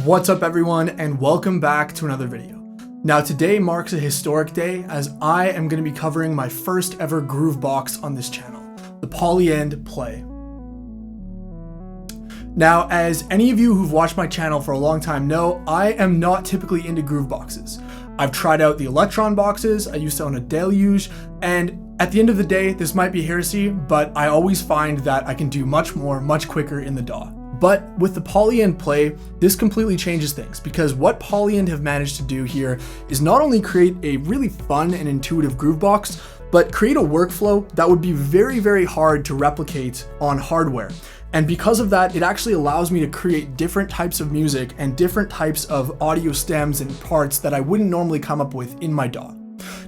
What's up everyone, and welcome back to another video. Now today marks a historic day as I am going to be covering my first ever Groovebox on this channel, the Polyend Play. Now, as any of you who've watched my channel for a long time know, I am not typically into Grooveboxes. I've tried out the Electron boxes, I used to own a Deluge, and at the end of the day, this might be heresy, but I always find that I can do much more, much quicker in the DAW. But with the Polyend Play, this completely changes things because what Polyend have managed to do here is not only create a really fun and intuitive Groovebox, but create a workflow that would be very, very hard to replicate on hardware. And because of that, it actually allows me to create different types of music and different types of audio stems and parts that I wouldn't normally come up with in my DAW.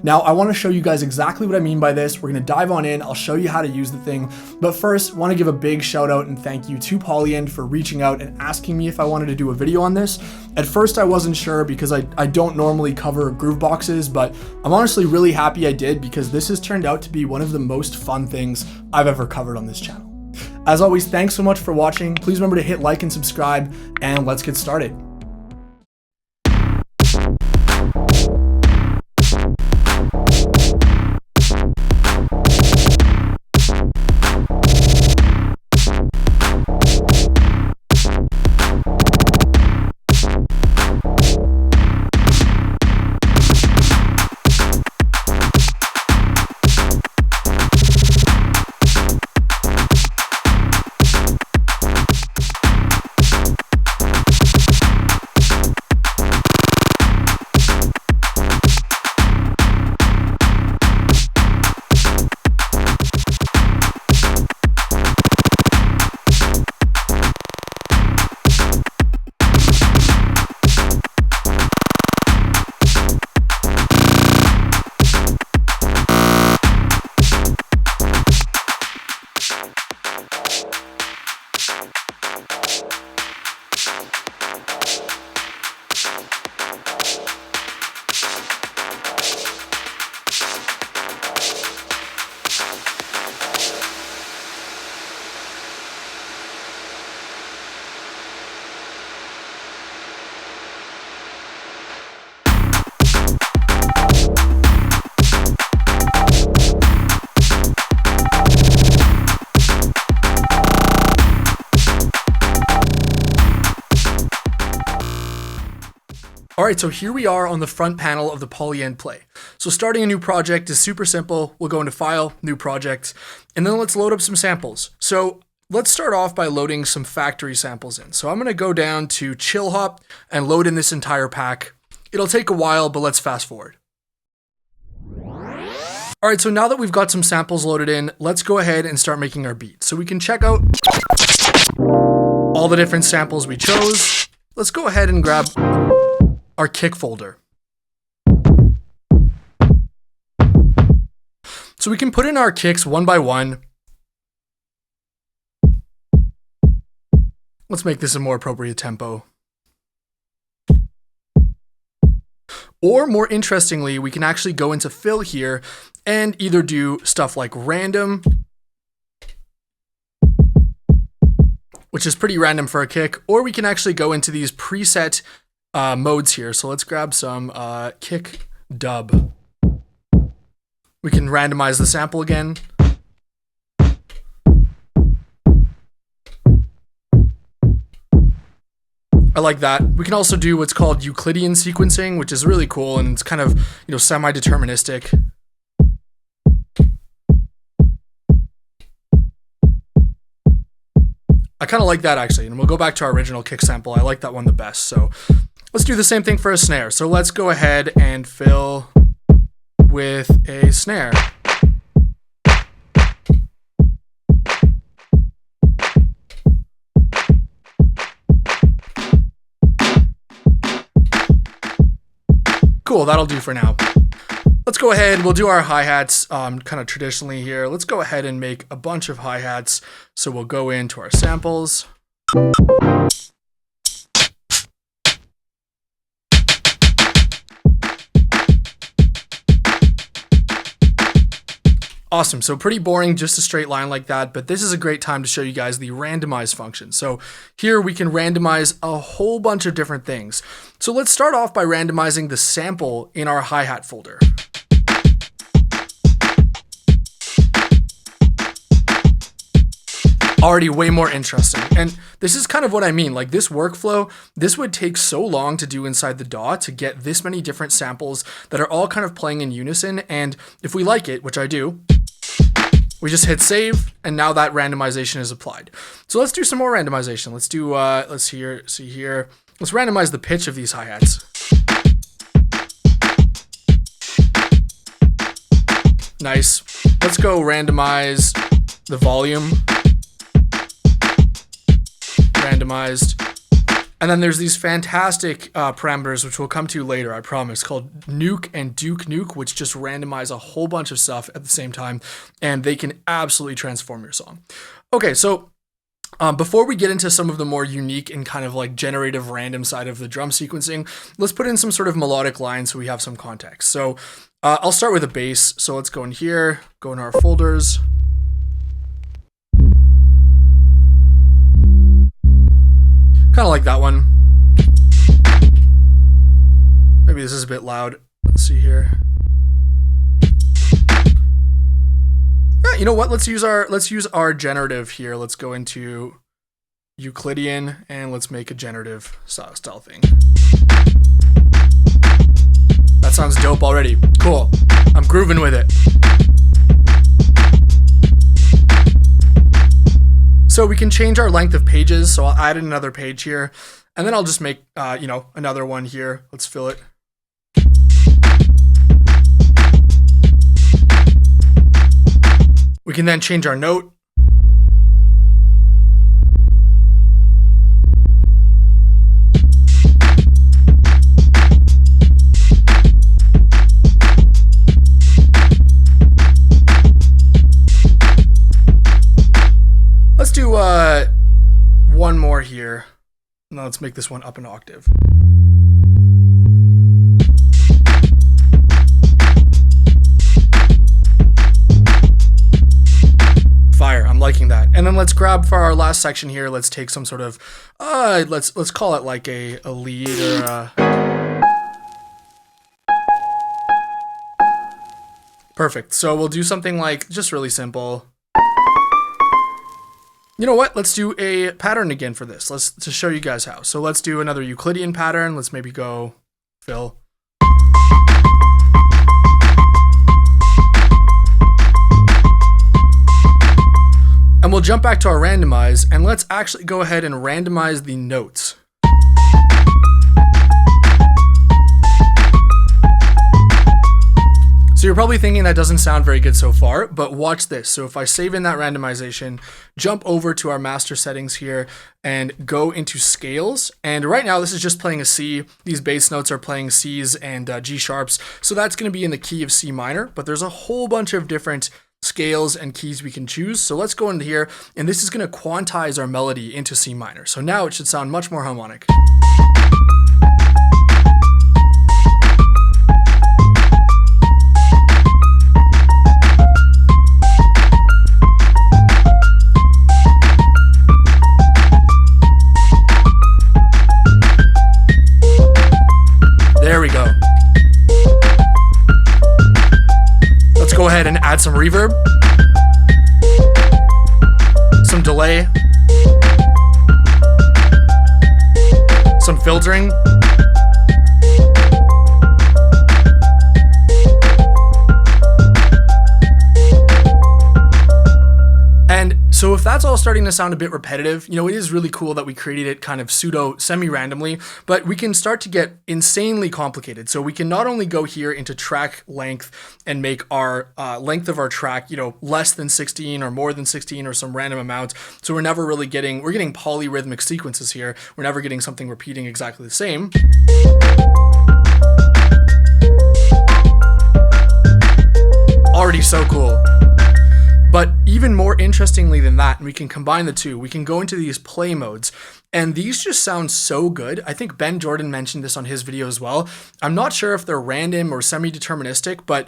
Now, I want to show you guys exactly what I mean by this. We're going to dive on in. I'll show you how to use the thing. But first, I want to give a big shout out and thank you to Polyend for reaching out and asking me if I wanted to do a video on this. At first, I wasn't sure because I don't normally cover Grooveboxes, but I'm honestly really happy I did because this has turned out to be one of the most fun things I've ever covered on this channel. As always, thanks so much for watching. Please remember to hit like and subscribe, and let's get started. Alright, so here we are on the front panel of the Polyend Play. So starting a new project is super simple. We'll go into File, New Project, and then let's load up some samples. So let's start off by loading some factory samples in. So I'm going to go down to Chill Hop and load in this entire pack. It'll take a while, but let's fast forward. Alright, so now that we've got some samples loaded in, let's go ahead and start making our beat. So we can check out all the different samples we chose. Let's go ahead and grab our kick folder. So we can put in our kicks one by one. Let's make this a more appropriate tempo. Or more interestingly, we can actually go into fill here and either do stuff like random, which is pretty random for a kick, or we can actually go into these preset modes here. So let's grab some kick dub. We can randomize the sample again. I like that. We can also do what's called Euclidean sequencing, which is really cool and it's kind of, semi-deterministic. I kind of like that actually, and we'll go back to our original kick sample. I like that one the best. So let's do the same thing for a snare. So let's go ahead and fill with a snare. Cool, that'll do for now. Let's go ahead, we'll do our hi-hats kind of traditionally here. Let's go ahead and make a bunch of hi-hats. So we'll go into our samples. Awesome. So pretty boring, just a straight line like that, but this is a great time to show you guys the randomize function. So here we can randomize a whole bunch of different things. So let's start off by randomizing the sample in our hi-hat folder. Already way more interesting. And this is kind of what I mean, like this workflow, this would take so long to do inside the DAW to get this many different samples that are all kind of playing in unison. And if we like it, which I do, we just hit save, and now that randomization is applied. So let's do some more randomization. Let's do, let's see here. Let's randomize the pitch of these hi-hats. Nice. Let's go randomize the volume. Randomized. And then there's these fantastic parameters, which we'll come to later, I promise, called Nuke and Duke Nuke, which just randomize a whole bunch of stuff at the same time, and they can absolutely transform your song. Okay, so before we get into some of the more unique and kind of like generative random side of the drum sequencing, let's put in some sort of melodic lines so we have some context. So I'll start with a bass. So let's go in here, go in our folders. Kind of like that one. Maybe this is a bit loud. Let's see here. Yeah, you know what? Let's use our generative here. Let's go into Euclidean and let's make a generative style thing. That sounds dope already. Cool. I'm grooving with it. So we can change our length of pages. So I'll add in another page here, and then I'll just make, another one here. Let's fill it. We can then change our note. Let's do one more here. Now let's make this one up an octave. Fire, I'm liking that. And then let's grab for our last section here, let's take some sort of, let's call it like a lead or a... Perfect. So we'll do something like just really simple. You know what? Let's do a pattern again for this. Let's to show you guys how. So let's do another Euclidean pattern. Let's maybe go fill. And we'll jump back to our randomize, and let's actually go ahead and randomize the notes. So you're probably thinking that doesn't sound very good so far, but watch this. So if I save in that randomization, jump over to our master settings here and go into scales. And right now this is just playing a C. These bass notes are playing C's and G sharps. So that's going to be in the key of C minor, but there's a whole bunch of different scales and keys we can choose. So let's go into here, and this is going to quantize our melody into C minor. So now it should sound much more harmonic. There we go. Let's go ahead and add some reverb, some delay, some filtering. And so if that's all starting to sound a bit repetitive, you know, it is really cool that we created it kind of semi-randomly, but we can start to get insanely complicated. So we can not only go here into track length and make our length of our track, you know, less than 16 or more than 16 or some random amount. So we're never really getting, we're getting polyrhythmic sequences here. We're never getting something repeating exactly the same. Already so cool. But even more interestingly than that, and we can combine the two, we can go into these play modes, and these just sound so good. I think Ben Jordan mentioned this on his video as well. I'm not sure if they're random or semi-deterministic, but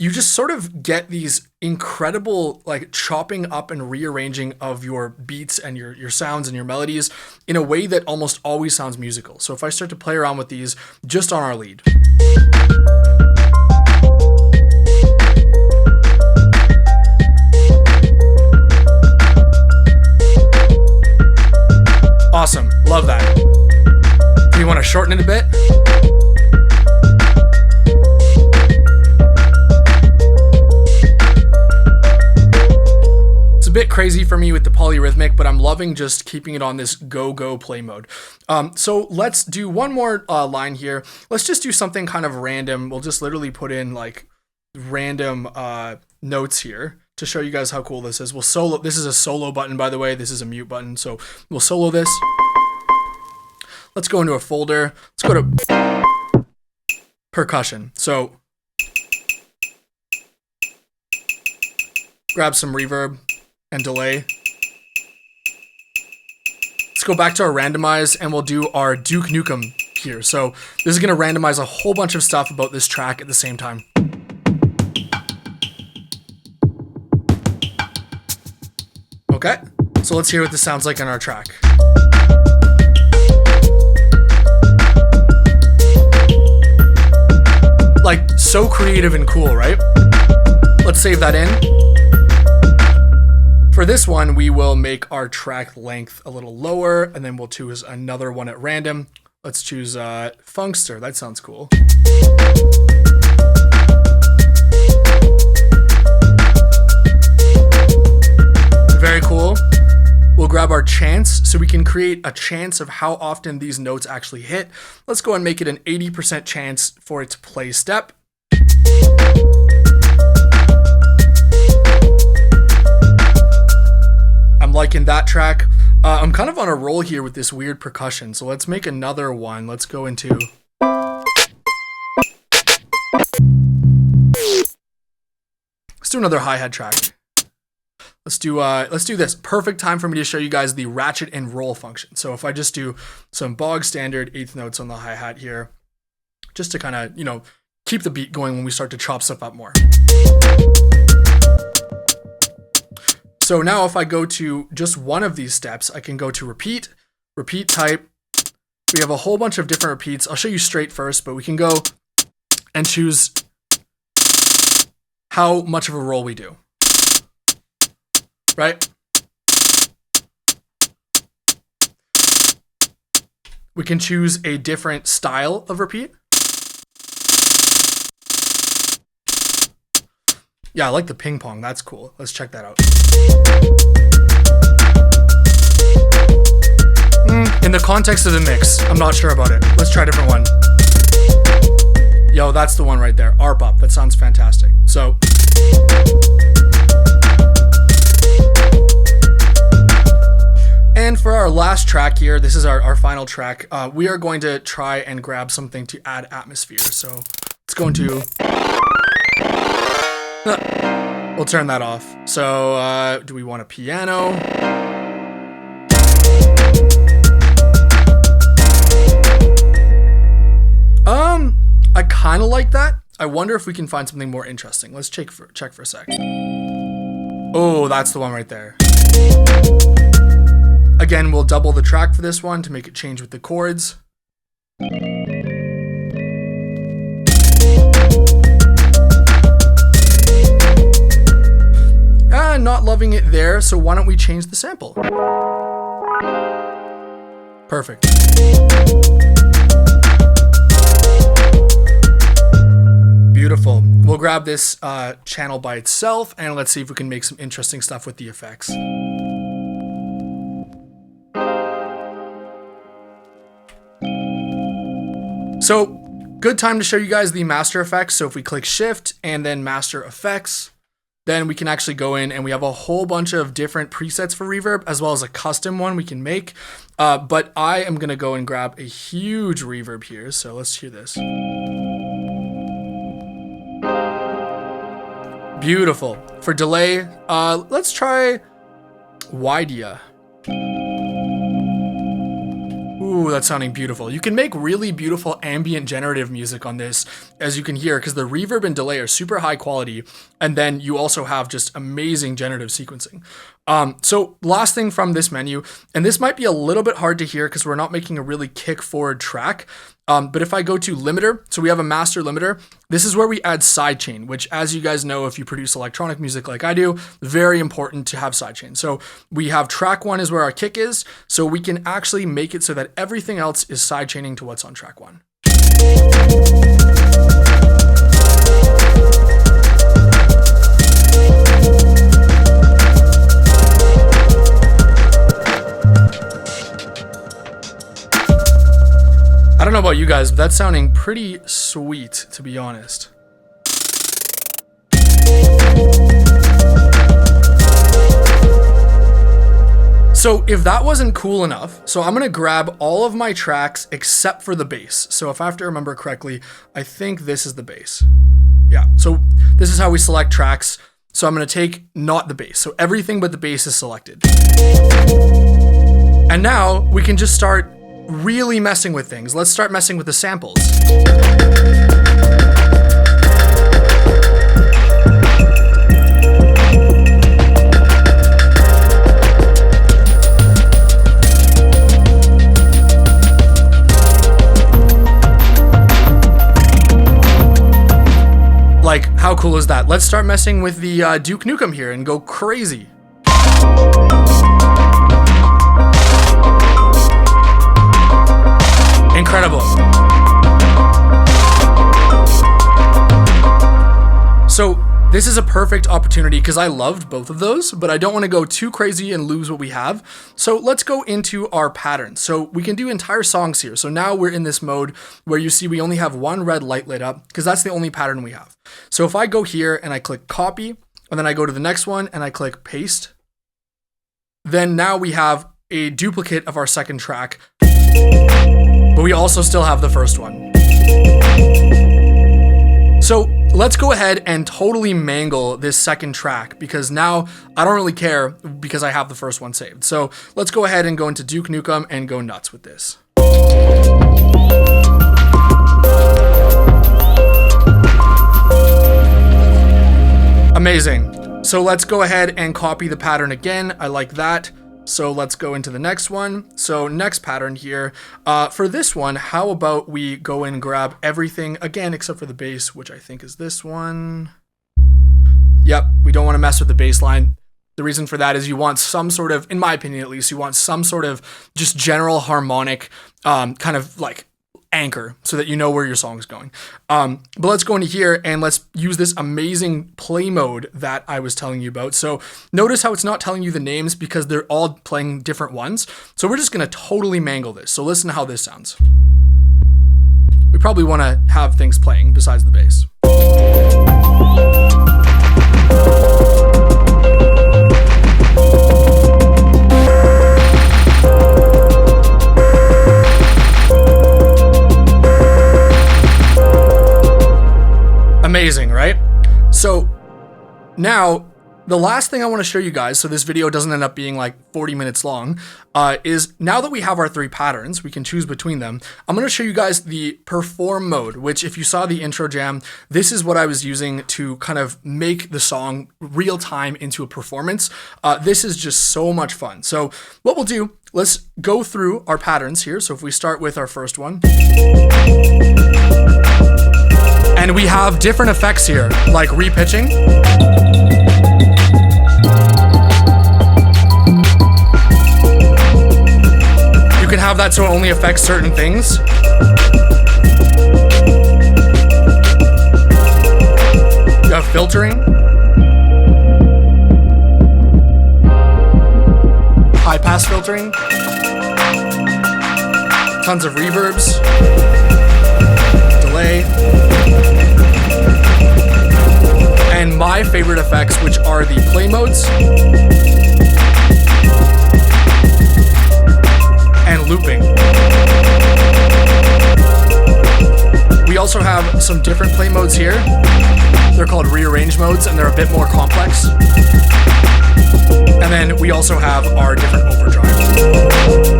you just sort of get these incredible like chopping up and rearranging of your beats and your sounds and your melodies in a way that almost always sounds musical. So if I start to play around with these just on our lead. Awesome, love that. Do you want to shorten it a bit? It's a bit crazy for me with the polyrhythmic, but I'm loving just keeping it on this go play mode. So let's do one more line here. Let's just do something kind of random. We'll just literally put in like random notes here to show you guys how cool this is. We'll solo. This is a solo button, by the way. This is a mute button. So we'll solo this. Let's go into a folder. Let's go to percussion. So grab some reverb and delay. Let's go back to our randomize and we'll do our Duke Nukem here. So this is going to randomize a whole bunch of stuff about this track at the same time. Okay, so let's hear what this sounds like on our track. Like, so creative and cool, right? Let's save that in. For this one, we will make our track length a little lower, and then we'll choose another one at random. Let's choose Funkster. That sounds cool. Very cool. We'll grab our chance so we can create a chance of how often these notes actually hit. Let's go and make it an 80% chance for it to play step. I'm liking that track. I'm kind of on a roll here with this weird percussion. So let's make another one. Let's go into... Let's do another hi-hat track. Let's do this. Perfect time for me to show you guys the ratchet and roll function. So if I just do some bog standard eighth notes on the hi-hat here, just to kind of, you know, keep the beat going when we start to chop stuff up more. So now if I go to just one of these steps, I can go to repeat type. We have a whole bunch of different repeats. I'll show you straight first, but we can go and choose how much of a roll we do. Right? We can choose a different style of repeat. Yeah, I like the ping pong. That's cool. Let's check that out. In the context of the mix, I'm not sure about it. Let's try a different one. Yo, that's the one right there. ARP up. That sounds fantastic. So... And for our last track here, this is our final track, we are going to try and grab something to add atmosphere. So let's go into... we'll turn that off. So do we want a piano? I kind of like that. I wonder if we can find something more interesting. Let's check for a sec. Oh, that's the one right there. Again, we'll double the track for this one to make it change with the chords. Not loving it there, so why don't we change the sample? Perfect. Beautiful. We'll grab this channel by itself, and let's see if we can make some interesting stuff with the effects. So, good time to show you guys the master effects. So if we click shift and then master effects, then we can actually go in and we have a whole bunch of different presets for reverb, as well as a custom one we can make. But I am gonna go and grab a huge reverb here. So let's hear this. Beautiful. For delay, let's try Widia. Ooh, Ooh, that's sounding beautiful. You can make really beautiful ambient generative music on this, as you can hear, because the reverb and delay are super high quality, and then you also have just amazing generative sequencing. So last thing from this menu, and this might be a little bit hard to hear because we're not making a really kick forward track, but if I go to limiter, so we have a master limiter, this is where we add sidechain, which, as you guys know, if you produce electronic music like I do, very important to have sidechain. So we have track 1 is where our kick is, so we can actually make it so that everything else is sidechaining to what's on track 1. I don't know about you guys, but that's sounding pretty sweet, to be honest. So if that wasn't cool enough, so I'm gonna grab all of my tracks except for the bass. So if I have to remember correctly, I think this is the bass. Yeah, so this is how we select tracks. So I'm gonna take not the bass. So everything but the bass is selected. And now we can just start really messing with things. Let's start messing with the samples. Like, how cool is that? Let's start messing with the Duke Nukem here and go crazy. Incredible. So this is a perfect opportunity because I loved both of those, but I don't want to go too crazy and lose what we have. So let's go into our patterns. So we can do entire songs here. So now we're in this mode where you see we only have one red light lit up because that's the only pattern we have. So if I go here and I click copy, and then I go to the next one and I click paste, then now we have a duplicate of our second track, but we also still have the first one. So let's go ahead and totally mangle this second track because now I don't really care because I have the first one saved. So let's go ahead and go into Duke Nukem and go nuts with this. Amazing. So let's go ahead and copy the pattern again. I like that. So let's go into the next one. So next pattern here. For this one, how about we go and grab everything again except for the bass, which I think is this one. Yep, we don't want to mess with the bass line. The reason for that is you want some sort of, in my opinion at least, you want some sort of just general harmonic kind of like anchor so that you know where your song's going. But let's go into here and let's use this amazing play mode that I was telling you about. So notice how it's not telling you the names because they're all playing different ones. So we're just going to totally mangle this. So listen to how this sounds. We probably want to have things playing besides the bass. Amazing, right? So now the last thing I want to show you guys, so this video doesn't end up being like 40 minutes long, is now that we have our three patterns, we can choose between them. I'm going to show you guys the perform mode, which if you saw the intro jam, this is what I was using to kind of make the song real time into a performance. This is just so much fun. So what we'll do, let's go through our patterns here. So if we start with our first one. And we have different effects here, like repitching. You can have that so it only affects certain things. You have filtering. High pass filtering. Tons of reverbs. Delay. And my favorite effects, which are the play modes and looping. We also have some different play modes here. They're called rearrange modes and they're a bit more complex. And then we also have our different overdrive.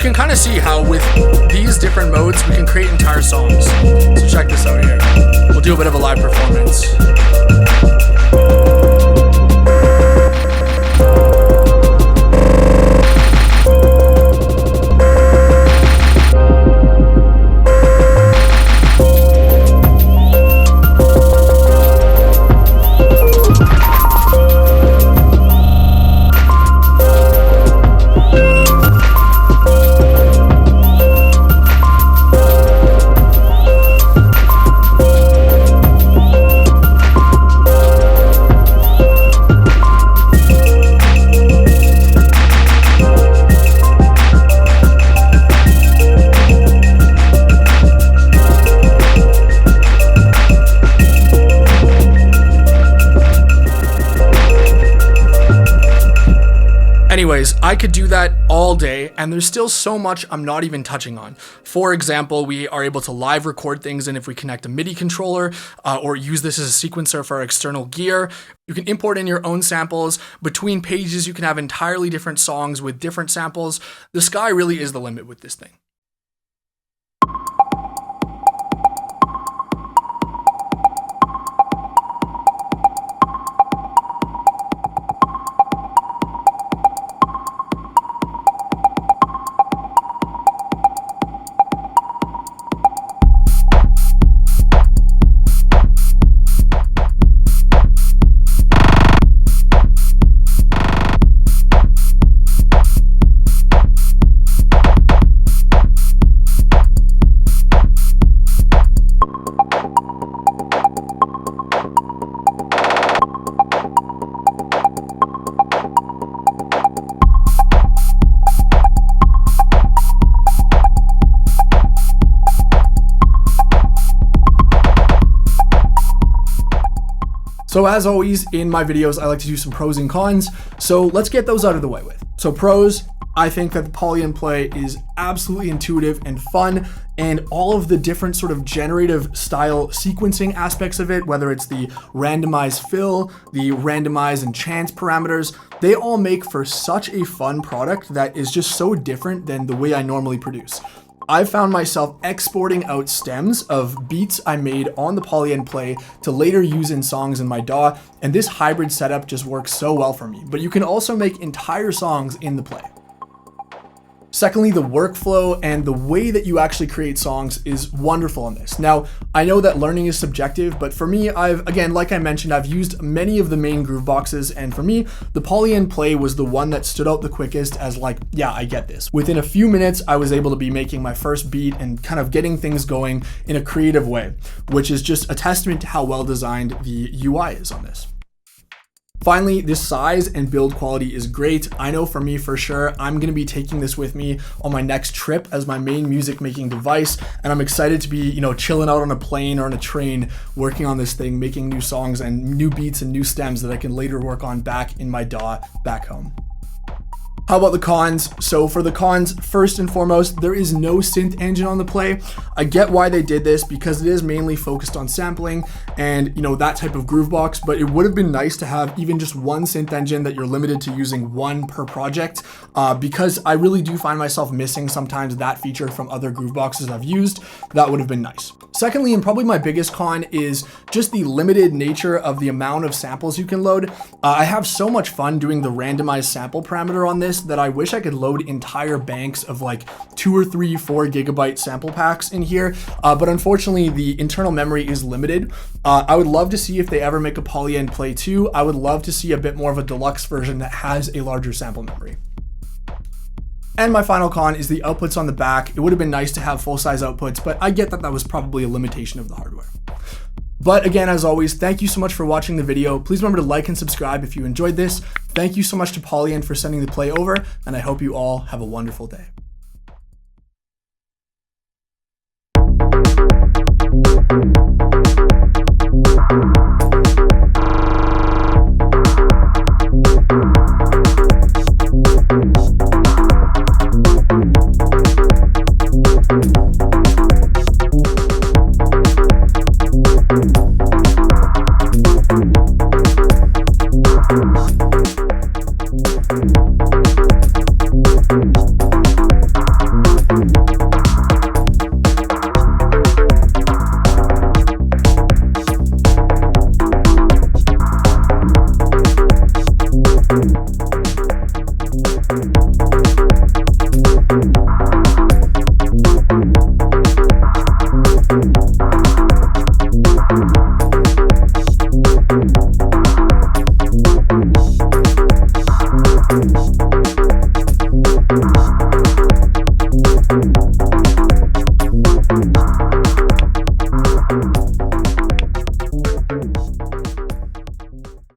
you can kind of see how with these different modes, we can create entire songs. So check this out here. We'll do a bit of a live performance. Anyways, I could do that all day, and there's still so much I'm not even touching on. For example, we are able to live record things, and if we connect a MIDI controller or use this as a sequencer for our external gear, you can import in your own samples. Between pages, you can have entirely different songs with different samples. The sky really is the limit with this thing. So as always in my videos, I like to do some pros and cons. So let's get those out of the way with. So pros, I think that the Polyend play is absolutely intuitive and fun, and all of the different sort of generative style sequencing aspects of it, whether it's the randomize fill, the randomize and chance parameters, they all make for such a fun product that is just so different than the way I normally produce. I found myself exporting out stems of beats I made on the Polyend play to later use in songs in my DAW, and this hybrid setup just works so well for me. But you can also make entire songs in the play. Secondly, the workflow and the way that you actually create songs is wonderful on this. Now, I know that learning is subjective, but for me, again, like I mentioned, I've used many of the main Grooveboxes, and for me, the Polyend play was the one that stood out the quickest as like, yeah, I get this. Within a few minutes, I was able to be making my first beat and kind of getting things going in a creative way, which is just a testament to how well designed the UI is on this. Finally, this size and build quality is great. I know for me, for sure, I'm going to be taking this with me on my next trip as my main music making device. And I'm excited to be, chilling out on a plane or on a train, working on this thing, making new songs and new beats and new stems that I can later work on back in my DAW back home. How about the cons? So for the cons, first and foremost, there is no synth engine on the play. I get why they did this because it is mainly focused on sampling and that type of Groovebox, but it would have been nice to have even just one synth engine that you're limited to using one per project because I really do find myself missing sometimes that feature from other Grooveboxes I've used. That would have been nice. Secondly, and probably my biggest con, is just the limited nature of the amount of samples you can load. I have so much fun doing the randomized sample parameter on this that I wish I could load entire banks of like 2 or 3, 4 gigabyte sample packs in here. But unfortunately, the internal memory is limited. I would love to see if they ever make a Polyend Play 2. I would love to see a bit more of a deluxe version that has a larger sample memory. And my final con is the outputs on the back. It would have been nice to have full-size outputs, but I get that that was probably a limitation of the hardware. But again, as always, thank you so much for watching the video. Please remember to like and subscribe if you enjoyed this. Thank you so much to Polyend for sending the play over, and I hope you all have a wonderful day.